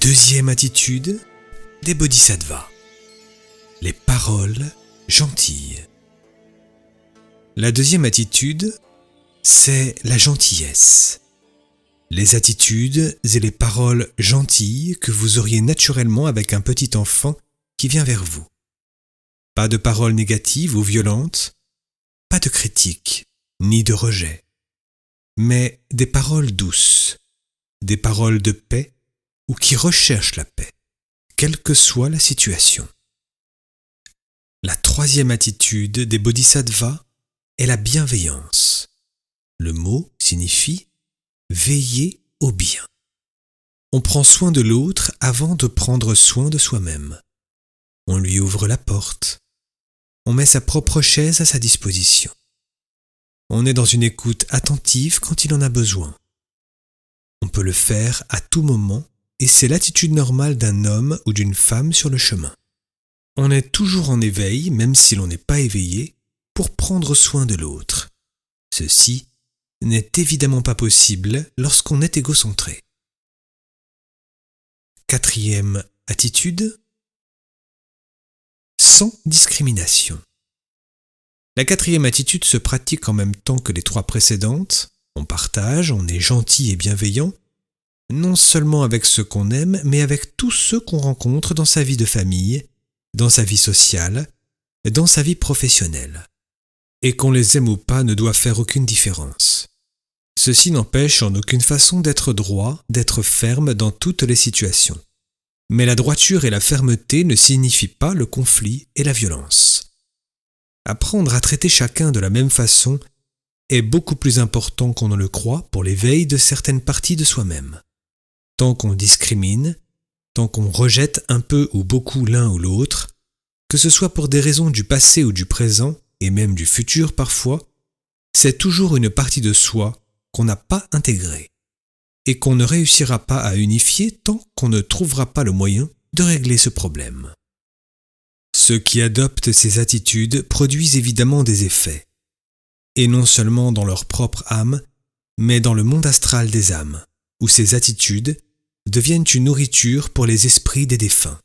Deuxième attitude des bodhisattvas. Les paroles gentilles. La deuxième attitude, c'est la gentillesse. Les attitudes et les paroles gentilles que vous auriez naturellement avec un petit enfant qui vient vers vous. Pas de paroles négatives ou violentes, pas de critiques, ni de rejet, mais des paroles douces, des paroles de paix ou qui recherchent la paix, quelle que soit la situation. La troisième attitude des bodhisattvas est la bienveillance. Le mot signifie veiller au bien. On prend soin de l'autre avant de prendre soin de soi-même. On lui ouvre la porte. On met sa propre chaise à sa disposition. On est dans une écoute attentive quand il en a besoin. On peut le faire à tout moment et c'est l'attitude normale d'un homme ou d'une femme sur le chemin. On est toujours en éveil, même si l'on n'est pas éveillé, pour prendre soin de l'autre. Ceci n'est évidemment pas possible lorsqu'on est égocentré. Quatrième attitude, sans discrimination. La quatrième attitude se pratique en même temps que les trois précédentes. On partage, on est gentil et bienveillant, non seulement avec ceux qu'on aime, mais avec tous ceux qu'on rencontre dans sa vie de famille, dans sa vie sociale, dans sa vie professionnelle. Et qu'on les aime ou pas ne doit faire aucune différence. Ceci n'empêche en aucune façon d'être droit, d'être ferme dans toutes les situations. Mais la droiture et la fermeté ne signifient pas le conflit et la violence. Apprendre à traiter chacun de la même façon est beaucoup plus important qu'on ne le croit pour l'éveil de certaines parties de soi-même. Tant qu'on discrimine, tant qu'on rejette un peu ou beaucoup l'un ou l'autre, que ce soit pour des raisons du passé ou du présent, et même du futur parfois, c'est toujours une partie de soi qu'on n'a pas intégrée, et qu'on ne réussira pas à unifier tant qu'on ne trouvera pas le moyen de régler ce problème. Ceux qui adoptent ces attitudes produisent évidemment des effets, et non seulement dans leur propre âme, mais dans le monde astral des âmes, où ces attitudes deviennent une nourriture pour les esprits des défunts.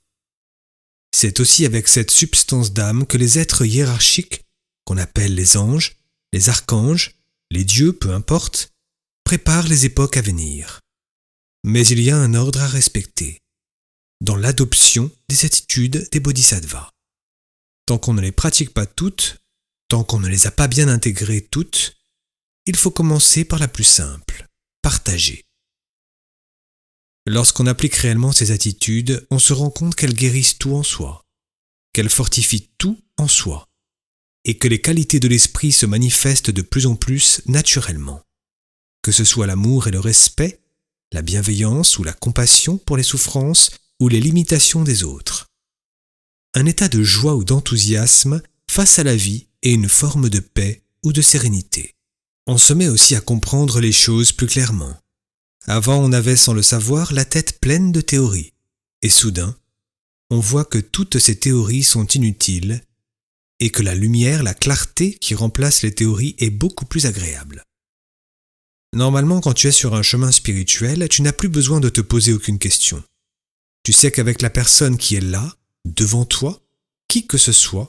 C'est aussi avec cette substance d'âme que les êtres hiérarchiques, qu'on appelle les anges, les archanges, les dieux, peu importe, préparent les époques à venir. Mais il y a un ordre à respecter, dans l'adoption des attitudes des bodhisattvas. Tant qu'on ne les pratique pas toutes, tant qu'on ne les a pas bien intégrées toutes, il faut commencer par la plus simple, partager. Lorsqu'on applique réellement ces attitudes, on se rend compte qu'elles guérissent tout en soi, qu'elles fortifient tout en soi, et que les qualités de l'esprit se manifestent de plus en plus naturellement, que ce soit l'amour et le respect, la bienveillance ou la compassion pour les souffrances ou les limitations des autres. Un état de joie ou d'enthousiasme face à la vie et une forme de paix ou de sérénité. On se met aussi à comprendre les choses plus clairement. Avant, on avait, sans le savoir, la tête pleine de théories. Et soudain, on voit que toutes ces théories sont inutiles et que la lumière, la clarté qui remplace les théories est beaucoup plus agréable. Normalement, quand tu es sur un chemin spirituel, tu n'as plus besoin de te poser aucune question. Tu sais qu'avec la personne qui est là, devant toi, qui que ce soit,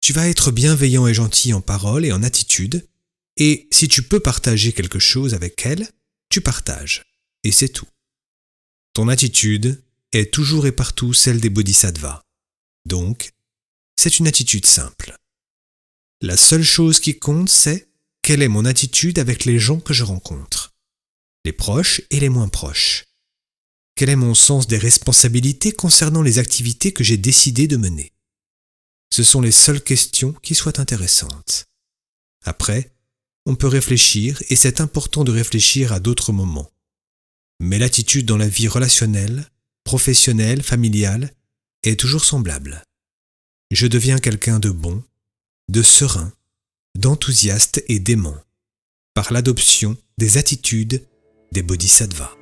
tu vas être bienveillant et gentil en parole et en attitude, et si tu peux partager quelque chose avec elle, tu partages, et c'est tout. Ton attitude est toujours et partout celle des bodhisattvas. Donc, c'est une attitude simple. La seule chose qui compte, c'est quelle est mon attitude avec les gens que je rencontre, les proches et les moins proches. Quel est mon sens des responsabilités concernant les activités que j'ai décidé de mener? Ce sont les seules questions qui soient intéressantes. Après, on peut réfléchir, et c'est important de réfléchir à d'autres moments. Mais l'attitude dans la vie relationnelle, professionnelle, familiale, est toujours semblable. Je deviens quelqu'un de bon, de serein, d'enthousiaste et d'aimant, par l'adoption des attitudes des bodhisattvas.